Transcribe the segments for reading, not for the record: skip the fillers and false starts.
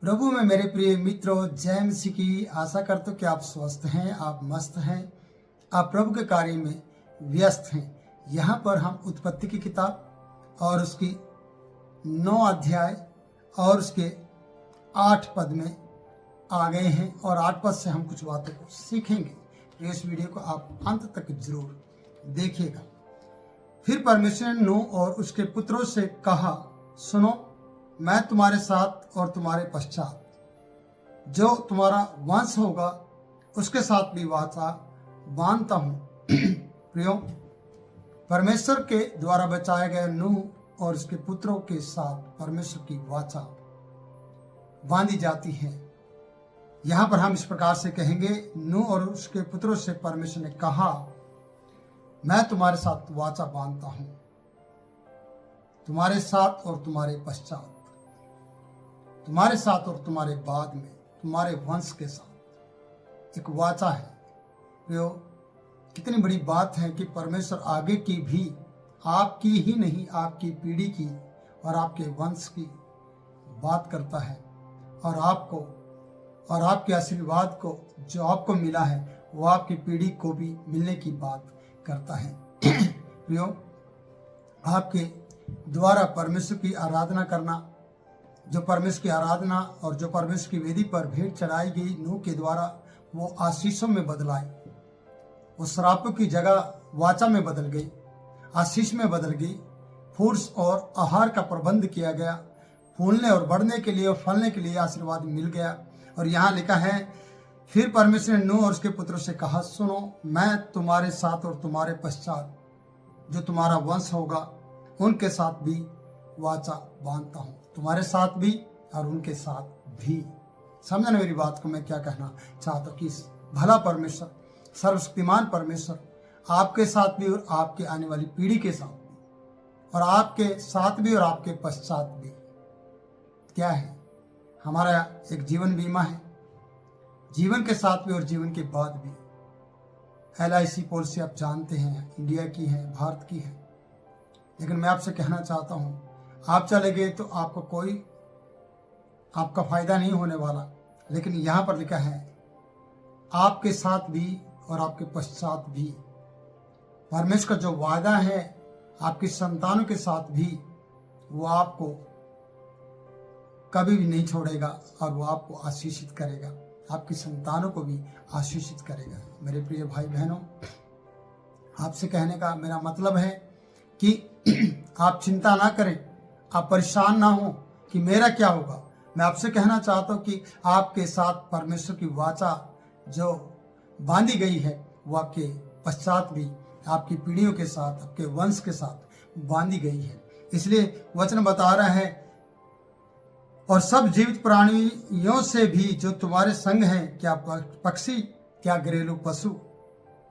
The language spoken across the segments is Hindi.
प्रभु में मेरे प्रिय मित्रों, जय मसीह की। आशा करते हो कि आप स्वस्थ हैं, आप मस्त हैं, आप प्रभु के कार्य में व्यस्त हैं। यहाँ पर हम उत्पत्ति की किताब और उसकी 9 अध्याय और उसके 8 पद में आ गए हैं और 8 पद से हम कुछ बातों को सीखेंगे। तो इस वीडियो को आप अंत तक जरूर देखिएगा। फिर परमेश्वर ने नूह और उसके पुत्रों से कहा, सुनो, मैं तुम्हारे साथ और तुम्हारे पश्चात जो तुम्हारा वंश होगा उसके साथ भी वाचा बांधता हूं। प्रियो, परमेश्वर के द्वारा बचाए गए नूह और उसके पुत्रों के साथ परमेश्वर की वाचा बांधी जाती है। यहां पर हम इस प्रकार से कहेंगे, नूह और उसके पुत्रों से परमेश्वर ने कहा, मैं तुम्हारे साथ वाचा बांधता हूं, तुम्हारे साथ और तुम्हारे पश्चात, तुम्हारे साथ और तुम्हारे बाद में, तुम्हारे वंश के साथ एक वाचा है। प्रियो, कितनी बड़ी बात है कि परमेश्वर आगे की भी, आपकी ही नहीं, आपकी पीढ़ी की और आपके वंश की बात करता है और आपको और आपके आशीर्वाद को जो आपको मिला है वो आपकी पीढ़ी को भी मिलने की बात करता है। प्रियो, आपके द्वारा परमेश्वर की आराधना करना, जो परमेश्वर की आराधना और जो परमेश्वर की वेदी पर भेंट चढ़ाई गई नूह के द्वारा, वो आशीषों में बदलाई। वो श्रापों की जगह वाचा में बदल गई, आशीष में बदल गई। फूल और आहार का प्रबंध किया गया, फूलने और बढ़ने के लिए और फलने के लिए आशीर्वाद मिल गया। और यहाँ लिखा है, फिर परमेश्वर ने नूह और उसके पुत्रों से कहा, सुनो, मैं तुम्हारे साथ और तुम्हारे पश्चात जो तुम्हारा वंश होगा उनके साथ भी वाचा बांधता हूं, तुम्हारे साथ भी और उनके साथ भी। समझना मेरी बात को, मैं क्या कहना चाहता हूँ कि भला परमेश्वर, सर्वशक्तिमान परमेश्वर आपके साथ भी और आपके आने वाली पीढ़ी के साथ भी, और आपके साथ भी और आपके पश्चात भी। क्या है? हमारा एक जीवन बीमा है, जीवन के साथ भी और जीवन के बाद भी। LIC पॉलिसी आप जानते हैं, इंडिया की है, भारत की है। लेकिन मैं आपसे कहना चाहता हूं, आप चले गए तो आपको कोई आपका फायदा नहीं होने वाला। लेकिन यहां पर लिखा है, आपके साथ भी और आपके पश्चात भी। परमेश्वर का जो वादा है आपकी संतानों के साथ भी, वो आपको कभी भी नहीं छोड़ेगा और वो आपको आशीषित करेगा, आपकी संतानों को भी आशीषित करेगा। मेरे प्रिय भाई बहनों, आपसे कहने का मेरा मतलब है कि आप चिंता ना करें, आप परेशान ना हो कि मेरा क्या होगा। मैं आपसे कहना चाहता हूं कि आपके साथ परमेश्वर की वाचा जो बांधी गई है वो आपके पश्चात भी, आपकी पीढ़ियों के साथ, आपके वंश के साथ बांधी गई है। इसलिए वचन बता रहा है, और सब जीवित प्राणियों से भी जो तुम्हारे संग हैं, क्या पक्षी, क्या घरेलू पशु,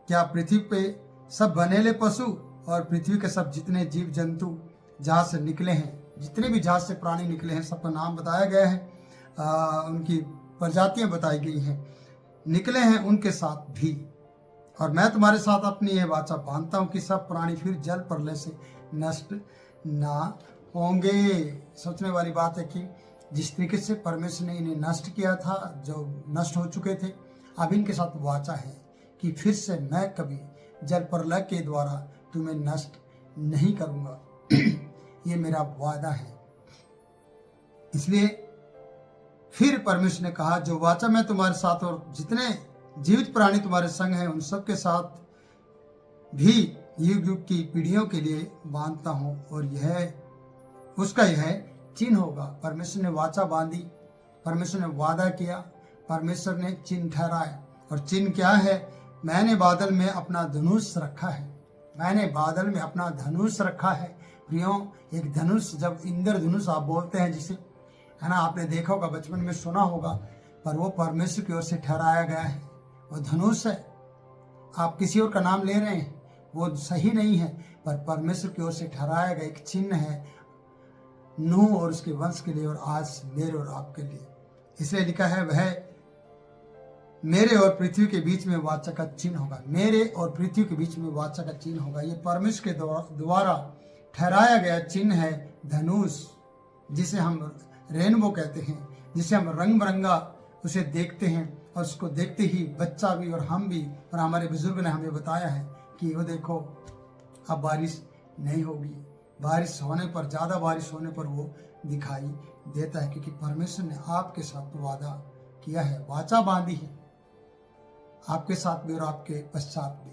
क्या पृथ्वी पे सब बनेले पशु और पृथ्वी के सब जितने जीव जंतु जहाँ से निकले हैं, जितने भी जहाँ से प्राणी निकले हैं, सबका नाम बताया गया है, उनकी प्रजातियां बताई गई हैं, निकले हैं उनके साथ भी। और मैं तुम्हारे साथ अपनी यह वाचा बांधता हूँ कि सब प्राणी फिर जल प्रलय से नष्ट ना होंगे। सोचने वाली बात है कि जिस तरीके से परमेश्वर ने इन्हें नष्ट किया था, जो नष्ट हो चुके थे, अब इनके साथ वाचा है कि फिर से मैं कभी जल प्रलय के द्वारा तुम्हें नष्ट नहीं करूंगा। ये मेरा वादा है। इसलिए फिर परमेश्वर ने कहा, जो वाचा मैं तुम्हारे साथ और जितने जीवित प्राणी तुम्हारे संग हैं उन सब के साथ भी युग युग की पीढ़ियों के लिए बांधता हूं, और यह चिन्ह होगा। परमेश्वर ने वाचा बांधी, परमेश्वर ने वादा किया, परमेश्वर ने चिन्ह ठहराया। और चिन्ह क्या है? मैंने बादल में अपना धनुष रखा है, मैंने बादल में अपना धनुष रखा है। प्रियो, एक धनुष, जब इंद्रधनुष आप बोलते हैं जिसे, है ना, आपने देखा होगा, बचपन में सुना होगा, पर वो परमेश्वर की ओर से ठहराया गया है। वो धनुष है। आप किसी और का नाम ले रहे हैं, वो सही नहीं है, पर परमेश्वर की ओर से ठहराया गया एक चिन्ह है नूह और उसके वंश के लिए और आज मेरे और आपके लिए। इसलिए लिखा है, वह मेरे और पृथ्वी के बीच में वाचा का चिन्ह होगा। मेरे और पृथ्वी के बीच में वाचा का चिन्ह होगा। ये परमेश्वर के द्वारा ठहराया गया चिन्ह है धनुष, जिसे हम रेनबो कहते हैं। जिसे हम रंग बिरंगा उसे देखते हैं, और उसको देखते ही बच्चा भी और हम भी और हमारे बुजुर्ग ने हमें बताया है कि वो देखो अब बारिश नहीं होगी, बारिश होने पर, ज़्यादा बारिश होने पर वो दिखाई देता है, क्योंकि परमेश्वर ने आपके साथ वादा किया है, वाचा बांधी है, आपके साथ भी और आपके पश्चात भी।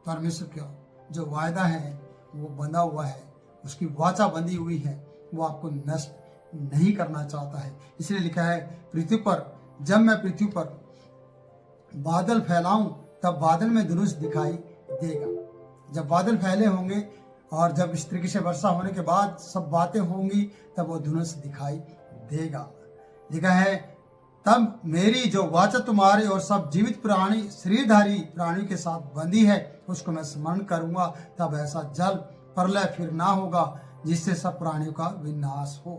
परमेश्वर का जो वायदा है वो बंधा हुआ है, उसकी वाचा बंधी हुई है, वो आपको नष्ट नहीं करना चाहता है। इसलिए लिखा है, पृथ्वी पर, जब मैं पृथ्वी पर बादल फैलाऊं तब बादल में धनुष दिखाई देगा। जब बादल फैले होंगे और जब इस तरीके से वर्षा होने के बाद सब बातें होंगी, तब वो धनुष दिखाई देगा। लिखा है, तब मेरी जो वाचा तुम्हारे और सब जीवित प्राणी, शरीरधारी प्राणी के साथ बंधी है, उसको मैं स्मरण करूंगा। तब ऐसा जल प्रलय फिर ना होगा जिससे सब प्राणियों का विनाश हो।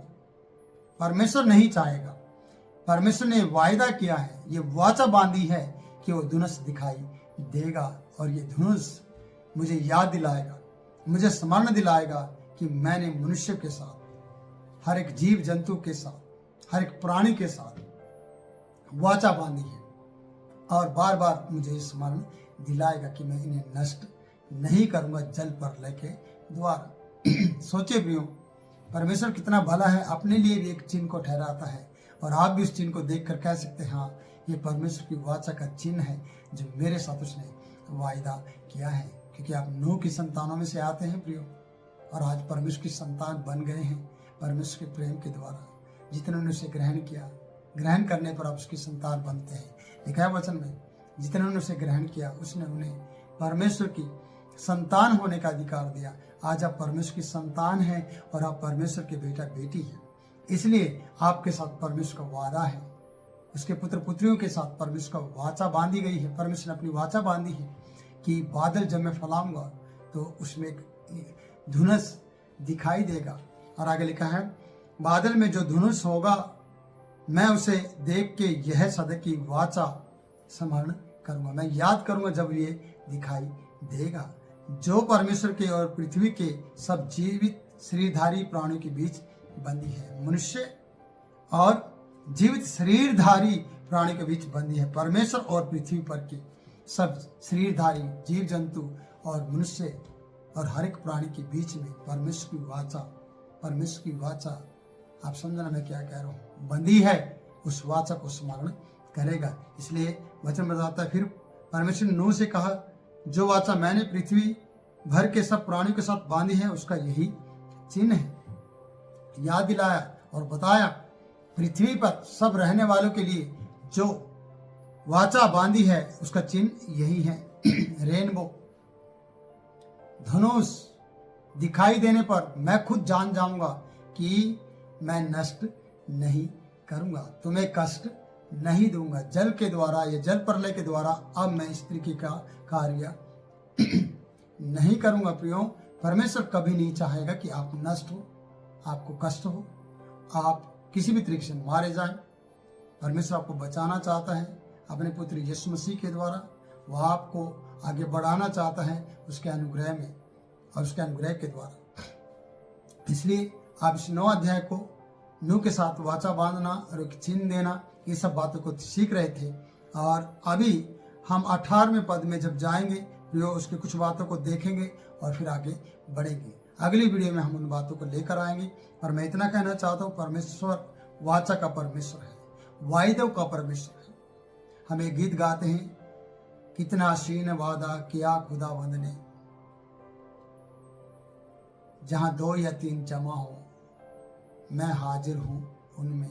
परमेश्वर नहीं चाहेगा, परमेश्वर ने वायदा किया है, ये वाचा बांधी है कि वो धनुष दिखाई देगा, और ये धनुष मुझे याद दिलाएगा, मुझे स्मरण दिलाएगा कि मैंने मनुष्य के साथ, हर एक जीव जंतु के साथ, हर एक प्राणी के साथ वाचा बांधी है, और बार बार मुझे स्मरण दिलाएगा कि मैं इन्हें नष्ट नहीं करूंगा जल प्रलय के द्वारा। सोचिए प्रियो, परमेश्वर कितना भला है, अपने लिए भी एक चिन्ह को ठहराता है, और आप भी उस चिन्ह को देखकर कह सकते हैं, हाँ ये परमेश्वर की वाचा का चिन्ह है जो मेरे साथ उसने वायदा किया है। क्योंकि आप नूह की संतानों में से आते हैं प्रियो, और आज परमेश्वर की संतान बन गए हैं परमेश्वर के प्रेम के द्वारा। जितने ने उसे ग्रहण किया, ग्रहण करने पर आप उसकी संतान बनते हैं। लिखा है वचन में, जितने ने उसे ग्रहण किया उसने उन्हें परमेश्वर की संतान होने का अधिकार दिया। आज आप परमेश्वर की संतान हैं और आप परमेश्वर के बेटा बेटी हैं। इसलिए आपके साथ परमेश्वर का वादा है, उसके पुत्र पुत्रियों के साथ परमेश्वर का वाचा बांधी गई है। परमेश्वर ने अपनी वाचा बांधी है कि बादल जब मैं फैलाऊंगा तो उसमें एक धनुष दिखाई देगा। और आगे लिखा है, बादल में जो धनुष होगा मैं उसे देख के यह सदा की वाचा स्मरण करूंगा, मैं याद करूंगा जब ये दिखाई देगा, जो परमेश्वर के और पृथ्वी के सब जीवित शरीरधारी प्राणियों के बीच बंदी है। मनुष्य और जीवित शरीरधारी प्राणी के बीच बंदी है। परमेश्वर और पृथ्वी पर के सब शरीरधारी जीव जंतु और मनुष्य और हर एक प्राणी के बीच में परमेश्वर की वाचा, परमेश्वर की वाचा, आप समझना मैं क्या कह रहा हूँ, बंदी है, उस वाचा को स्मरण करेगा। इसलिए वचन बताता है, फिर परमेश्वर ने नूह से कहा, जो वाचा मैंने पृथ्वी भर के सब प्राणियों के साथ बांधी है उसका यही चिन्ह है। याद दिलाया और बताया, पृथ्वी पर सब रहने वालों के लिए जो वाचा बांधी है उसका चिन्ह यही है। रेनबो, धनुष दिखाई देने पर मैं खुद जान जाऊंगा कि मैं नष्ट नहीं करूंगा, तुम्हें कष्ट नहीं दूंगा। जल के द्वारा या जल प्रलय के द्वारा अब मैं इस तरीके का कार्य नहीं करूंगा। प्रियो, परमेश्वर कभी नहीं चाहेगा कि आप नष्ट हो, आपको कष्ट हो, आप किसी भी तरीके से मारे जाएं। परमेश्वर आपको बचाना चाहता है अपने पुत्र यीशु मसीह के द्वारा। वह आपको आगे बढ़ाना चाहता है उसके अनुग्रह में और उसके अनुग्रह के द्वारा। इसलिए आप इस 9 अध्याय को नूह के साथ वाचा बांधना और एक चिन्ह देना, ये सब बातों को सीख रहे थे। और अभी हम 18वें पद में जब जाएंगे प्रियो, उसके कुछ बातों को देखेंगे और फिर आगे बढ़ेंगे। अगली वीडियो में हम उन बातों को लेकर आएंगे। और मैं इतना कहना चाहता हूँ, परमेश्वर वाचा का परमेश्वर है, वायदों का परमेश्वर है। हम एक गीत गाते हैं, कितना हसीन वादा किया खुदावंद ने, जहां 2 या 3 जमा हो मैं हाजिर हूं उनमें।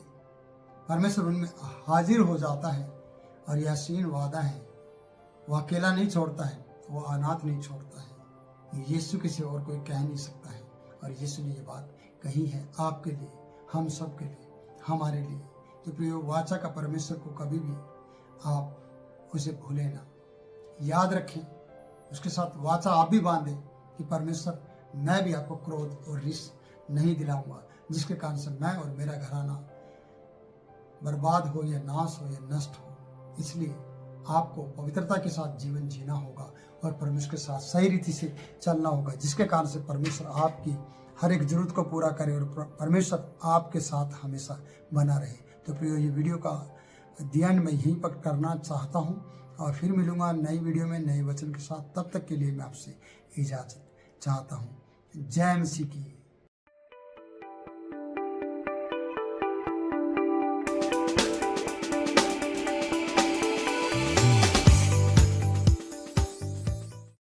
परमेश्वर उनमें हाजिर हो जाता है। और यह हसीन वादा है, वो अकेला नहीं छोड़ता है, वो अनाथ नहीं छोड़ता है। यीशु किसी और कोई कह नहीं सकता है। और यीशु ने ये बात कही है आपके लिए, हम सब के लिए, हमारे लिए। तो प्रियो, वाचा का परमेश्वर को कभी भी आप उसे भूलें ना, याद रखें, उसके साथ वाचा आप भी बांधें कि परमेश्वर, मैं भी आपको क्रोध और रिस नहीं दिलाऊंगा जिसके कारण से मैं और मेरा घराना बर्बाद हो या नाश हो या नष्ट हो। इसलिए आपको पवित्रता के साथ जीवन जीना होगा और परमेश्वर के साथ सही रीति से चलना होगा, जिसके कारण से परमेश्वर आपकी हर एक जरूरत को पूरा करे और परमेश्वर आपके साथ हमेशा बना रहे। तो तो प्रियो ये वीडियो का दी एंड मैं यहीं पर करना चाहता हूँ और फिर मिलूंगा नई वीडियो में नए वचन के साथ। तब तक के लिए मैं आपसे इजाज़त चाहता हूँ। जय मसीह की।